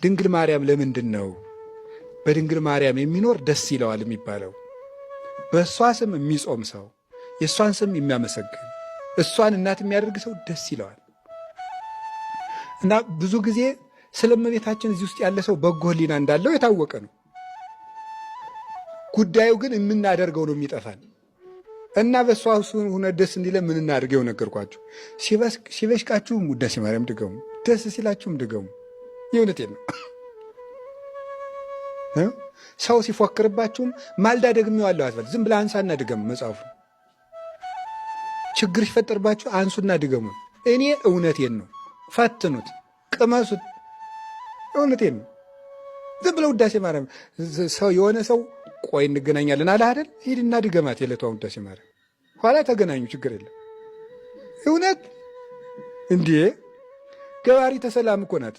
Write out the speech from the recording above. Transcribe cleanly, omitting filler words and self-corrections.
ድንግል ማርያም ለምንድን ነው በድንግል ማርያም የሚኖር ደስ ይለዋል የሚባለው? በእሷ ስም የሚጾም ሰው፣ የእሷን ስም የሚያመሰግን፣ እሷን እናት የሚያደርግ ሰው ደስ ይለዋል። እና ብዙ ጊዜ ስለ እመቤታችን እዚህ ውስጥ ያለ ሰው በጎ ሕሊና እንዳለው የታወቀ ነው። ጉዳዩ ግን የምናደርገው ነው የሚጠፋን። እና በእሷ ሆነ ደስ እንዲለ ምን እናድርገው ነገርኳችሁ። ሲበሽቃችሁም ውዳሴ ማርያም ድገሙ፣ ደስ ሲላችሁም ድገሙ። የእውነቴን ነው። ሰው ሲፎክርባችሁም ማልዳ ደግሜዋለሁ አትበል። ዝም ብለህ አንሳና ድገሙ። መጽሐፉ ችግር ሲፈጠርባችሁ አንሱና ድገሙ። እኔ እውነቴን ነው። ፈትኑት፣ ቅመሱት። እውነቴን ነው። ዝም ብለው ውዳሴ ማርያም ሰው የሆነ ሰው ቆይ እንገናኛለን አለ አይደል? ሂድና ድገማት የዕለቷን ውዳሴ ማርያም፣ ኋላ ተገናኙ፣ ችግር የለም። እውነት እንዴ ገባሪ ተሰላም እኮ ናት።